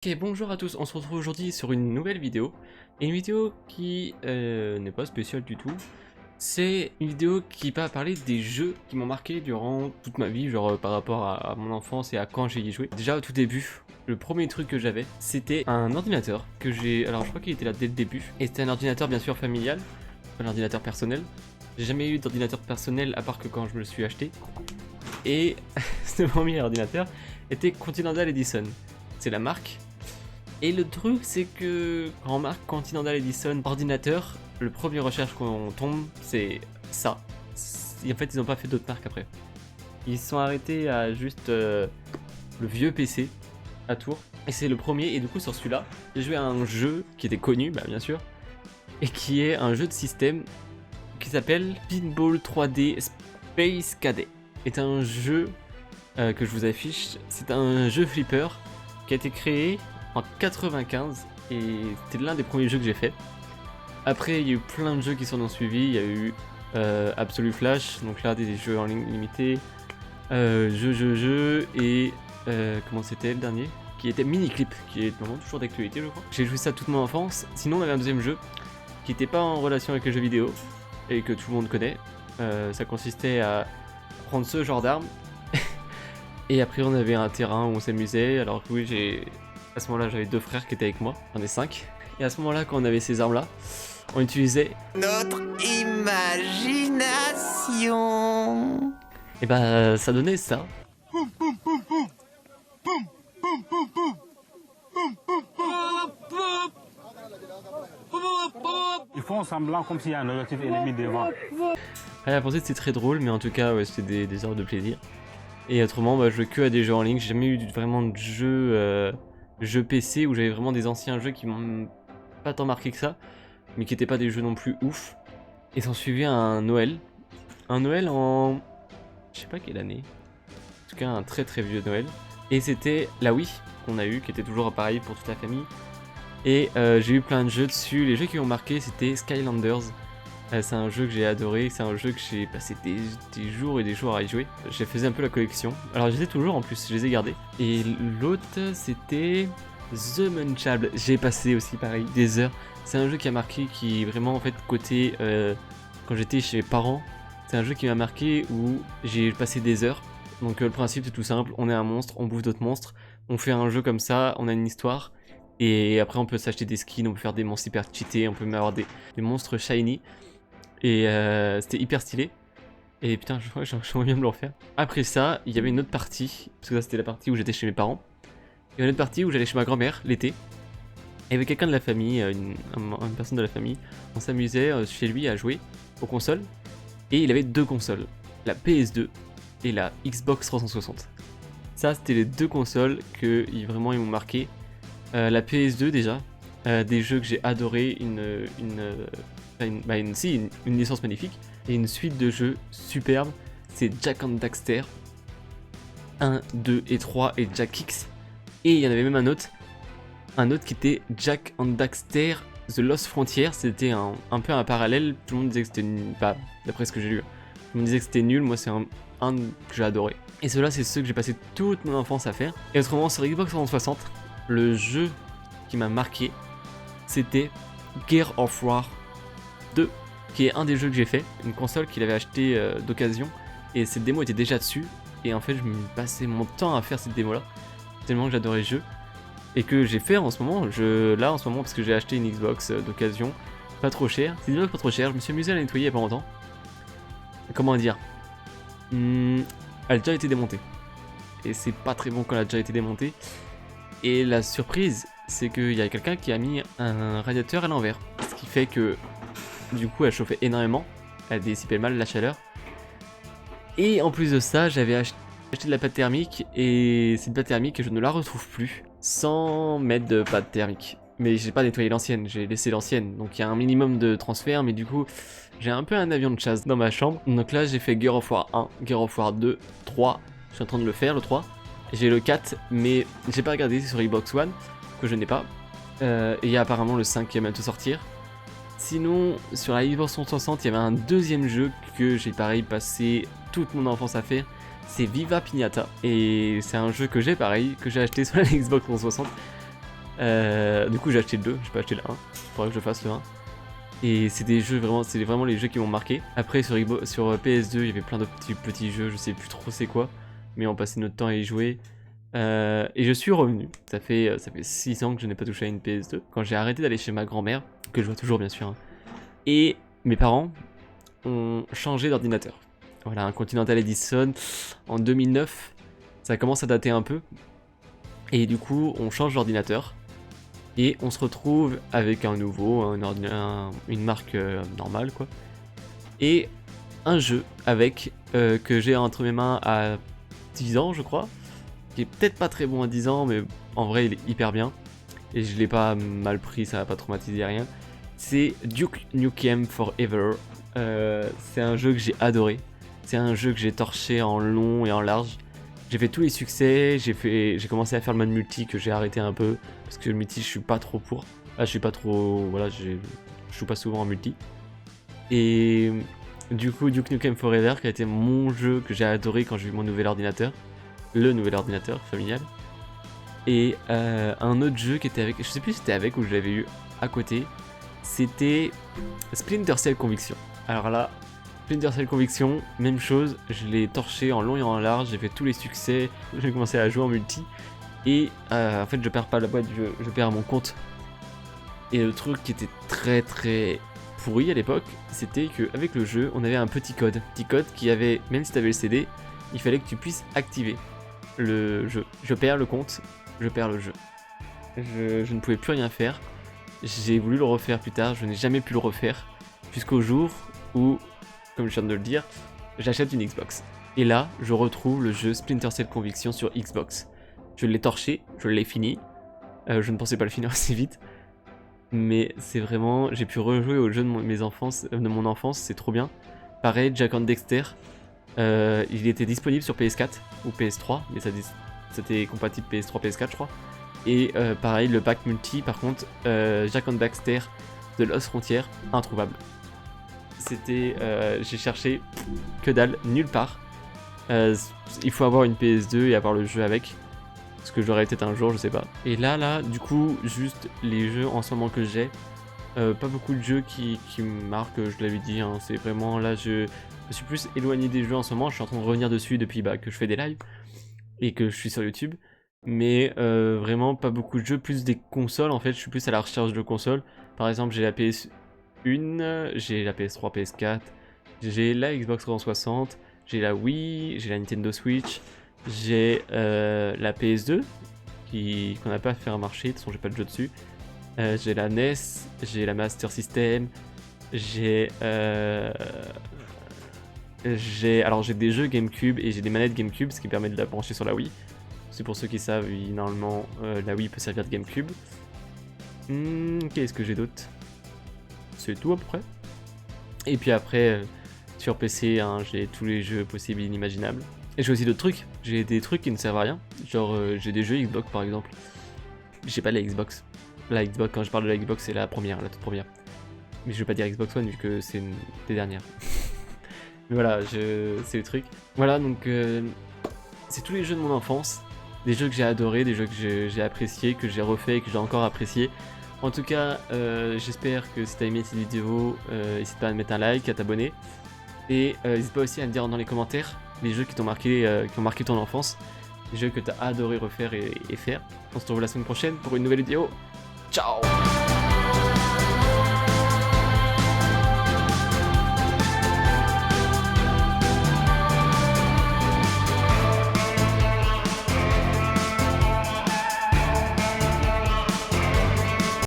Ok, bonjour à tous, on se retrouve aujourd'hui sur une nouvelle vidéo, et une vidéo qui n'est pas spéciale du tout. C'est une vidéo qui va parler des jeux qui m'ont marqué durant toute ma vie, genre par rapport à mon enfance et à quand j'y ai joué. Déjà au tout début, le premier truc que j'avais, c'était un ordinateur que j'ai... Alors je crois qu'il était là dès le début, et c'était un ordinateur bien sûr familial, pas un ordinateur personnel. J'ai jamais eu d'ordinateur personnel à part que quand je me le suis acheté. Et ce premier ordinateur était Continental Edison. C'est la marque. Et le truc, c'est que quand on marque Continental Edison ordinateur, le premier recherche qu'on tombe, c'est ça. En fait, ils n'ont pas fait d'autres marques après. Ils se sont arrêtés à juste le vieux PC à Tours. Et c'est le premier, et du coup, sur celui-là, j'ai joué à un jeu qui était connu, bah, bien sûr, et qui est un jeu de système qui s'appelle Pinball 3D Space Cadet. C'est un jeu que je vous affiche. C'est un jeu flipper qui a été créé en 95 et c'était l'un des premiers jeux que j'ai fait. Après il y a eu plein de jeux qui s'en ont suivi, il y a eu Absolute Flash, donc là des jeux en ligne limitée, et comment c'était le dernier qui était Miniclip, qui est vraiment toujours d'actualité je crois. J'ai joué ça toute mon enfance. Sinon on avait un deuxième jeu qui n'était pas en relation avec les jeux vidéo et que tout le monde connaît. Ça consistait à prendre ce genre d'armes et après on avait un terrain où on s'amusait. Alors que oui, à ce moment-là, j'avais deux frères qui étaient avec moi, on est 5. Et à ce moment-là, quand on avait ces armes-là, on utilisait notre imagination. Et bah, ça donnait ça. Ils font semblant comme s'il y a un objectif ennemi devant. À la pensée, c'était très drôle, mais en tout cas, ouais, c'était des heures de plaisir. Et autrement, bah, je jouais que à des jeux en ligne. J'ai jamais eu vraiment de jeux PC où j'avais vraiment des anciens jeux qui m'ont pas tant marqué que ça, mais qui étaient pas des jeux non plus ouf. Et s'en suivait un Noël. Un Noël en... je sais pas quelle année. En tout cas, un très très vieux Noël. Et c'était la Wii qu'on a eu, qui était toujours pareil pour toute la famille. Et j'ai eu plein de jeux dessus. Les jeux qui m'ont marqué, c'était Skylanders. C'est un jeu que j'ai adoré, c'est un jeu que j'ai passé des jours et des jours à y jouer. J'ai fait un peu la collection. Alors j'étais toujours en plus, je les ai gardés. Et l'autre c'était The Munchable. J'ai passé aussi pareil des heures. C'est un jeu qui a marqué, qui vraiment en fait côté quand j'étais chez mes parents. C'est un jeu qui m'a marqué où j'ai passé des heures. Donc le principe c'est tout simple, on est un monstre, on bouffe d'autres monstres. On fait un jeu comme ça, on a une histoire. Et après on peut s'acheter des skins, on peut faire des monstres hyper cheatés, on peut même avoir des monstres shiny. Et c'était hyper stylé. Et putain, j'aimerais bien me le refaire. Après ça, il y avait une autre partie, parce que ça c'était la partie où j'étais chez mes parents. Il y avait une autre partie où j'allais chez ma grand-mère l'été. Et il y avait quelqu'un de la famille, une personne de la famille. On s'amusait chez lui à jouer aux consoles. Et il avait deux consoles, la PS2 et la Xbox 360. Ça c'était les deux consoles que vraiment ils m'ont marqué. La PS2 déjà, des jeux que j'ai adoré, une licence magnifique et une suite de jeux superbes. C'est Jak and Daxter 1, 2 et 3 et Jak X. Et il y en avait même un autre qui était Jak and Daxter The Lost Frontier. C'était un peu un parallèle. Tout le monde disait que c'était nul, pas d'après ce que j'ai lu. Tout le monde disait que c'était nul, moi c'est un que j'ai adoré. Et ceux-là c'est ceux que j'ai passé toute mon enfance à faire. Et autrement sur Xbox 360, le jeu qui m'a marqué c'était Gears of War 2, qui est un des jeux que j'ai fait, une console qu'il avait acheté d'occasion, et cette démo était déjà dessus, et en fait je me passais mon temps à faire cette démo là, tellement que j'adorais le jeu, et que j'ai fait en ce moment, parce que j'ai acheté une Xbox d'occasion, pas trop cher, c'est déjà pas trop cher, je me suis amusé à la nettoyer il y a pas longtemps. Comment dire, elle a déjà été démontée, et c'est pas très bon quand elle a déjà été démontée, et la surprise c'est qu'il y a quelqu'un qui a mis un radiateur à l'envers, ce qui fait que du coup elle chauffait énormément, elle dissipait mal la chaleur. Et en plus de ça, j'avais acheté de la pâte thermique, et cette pâte thermique je ne la retrouve plus sans mettre de pâte thermique. Mais j'ai pas nettoyé l'ancienne, j'ai laissé l'ancienne, donc il y a un minimum de transfert, mais du coup j'ai un peu un avion de chasse dans ma chambre. Donc là j'ai fait Gears of War 1, Gears of War 2, 3, je suis en train de le faire le 3. J'ai le 4, mais j'ai pas regardé sur Xbox One, que je n'ai pas. Et il y a apparemment le 5 qui va bientôt sortir. Sinon, sur la Xbox 360, il y avait un deuxième jeu que j'ai pareil passé toute mon enfance à faire. C'est Viva Pinata. Et c'est un jeu que j'ai pareil, que j'ai acheté sur la Xbox 360. Du coup j'ai acheté le 2, j'ai pas acheté le 1, faudrait que je fasse le 1. Et c'est des jeux vraiment, c'est vraiment les jeux qui m'ont marqué. Après sur PS2 il y avait plein de petits jeux, je sais plus trop c'est quoi, mais on passait notre temps à y jouer. Et je suis revenu, ça fait 6 ans que je n'ai pas touché à une PS2, quand j'ai arrêté d'aller chez ma grand-mère, que je vois toujours bien sûr, hein. Et mes parents ont changé d'ordinateur. Voilà, un Continental Edison en 2009, ça commence à dater un peu. Et du coup, on change d'ordinateur. Et on se retrouve avec un nouveau, une marque normale quoi. Et un jeu avec que j'ai entre mes mains à 10 ans je crois. Qui est peut-être pas très bon à 10 ans, mais en vrai il est hyper bien. Et je l'ai pas mal pris, ça va pas traumatiser rien. C'est Duke Nukem Forever. C'est un jeu que j'ai adoré. C'est un jeu que j'ai torché en long et en large. J'ai fait tous les succès, j'ai commencé à faire le mode multi que j'ai arrêté un peu. Parce que le multi je suis pas trop pour. Là je suis pas trop... Voilà, je joue pas souvent en multi. Et du coup Duke Nukem Forever qui a été mon jeu que j'ai adoré quand j'ai eu mon nouvel ordinateur. Le nouvel ordinateur familial. Et un autre jeu qui était avec... Je sais plus si c'était avec ou je l'avais eu à côté. C'était Splinter Cell Conviction. Alors là, Splinter Cell Conviction, même chose, je l'ai torché en long et en large, j'ai fait tous les succès, j'ai commencé à jouer en multi. Et en fait je perds pas la boîte, je perds mon compte. Et le truc qui était très très pourri à l'époque, c'était qu'avec le jeu, on avait un petit code qui avait, même si tu avais le CD, il fallait que tu puisses activer le jeu. Je perds le compte, je perds le jeu. Je ne pouvais plus rien faire. J'ai voulu le refaire plus tard, je n'ai jamais pu le refaire, jusqu'au jour où, comme je viens de le dire, j'achète une Xbox. Et là, je retrouve le jeu Splinter Cell Conviction sur Xbox. Je l'ai torché, je l'ai fini. Je ne pensais pas le finir aussi vite. Mais c'est vraiment... J'ai pu rejouer au jeu de mon enfance, c'est trop bien. Pareil, Jak and Daxter. Il était disponible sur PS4 ou PS3, mais c'était compatible PS3, PS4 je crois. Et pareil, le pack multi, par contre, Jak and Daxter de Lost Frontier, introuvable. C'était... j'ai cherché que dalle, nulle part. Il faut avoir une PS2 et avoir le jeu avec. Parce que j'aurais peut-être un jour, je sais pas. Et là, du coup, juste les jeux en ce moment que j'ai. Pas beaucoup de jeux qui me marquent, je l'avais dit, hein, c'est vraiment là, je suis plus éloigné des jeux en ce moment, je suis en train de revenir dessus depuis que je fais des lives et que je suis sur YouTube. Mais vraiment pas beaucoup de jeux, plus des consoles en fait, je suis plus à la recherche de consoles. Par exemple, j'ai la PS1, j'ai la PS3, PS4, j'ai la Xbox 360, j'ai la Wii, j'ai la Nintendo Switch, j'ai la PS2 qu'on n'a pas fait marcher, de toute façon j'ai pas de jeu dessus. J'ai la NES, j'ai la Master System, j'ai des jeux GameCube et j'ai des manettes GameCube, ce qui permet de la brancher sur la Wii. C'est pour ceux qui savent, normalement la Wii peut servir de GameCube. Qu'est-ce que j'ai d'autre? C'est tout à peu près. Et puis après, sur PC, hein, j'ai tous les jeux possibles et inimaginables. Et j'ai aussi d'autres trucs, j'ai des trucs qui ne servent à rien. Genre j'ai des jeux Xbox par exemple. J'ai pas la Xbox. La Xbox, quand je parle de la Xbox, c'est la première, la toute première. Mais je vais pas dire Xbox One vu que c'est une des dernières. Mais voilà, c'est le truc. Voilà, donc c'est tous les jeux de mon enfance. Des jeux que j'ai adorés, des jeux que j'ai appréciés, que j'ai refait et que j'ai encore apprécié. En tout cas, j'espère que si t'as aimé cette vidéo, n'hésite pas à mettre un like, à t'abonner. Et n'hésite pas aussi à me dire dans les commentaires les jeux qui t'ont marqué, qui ont marqué ton enfance. Les jeux que t'as adoré refaire et faire. On se retrouve la semaine prochaine pour une nouvelle vidéo. Ciao!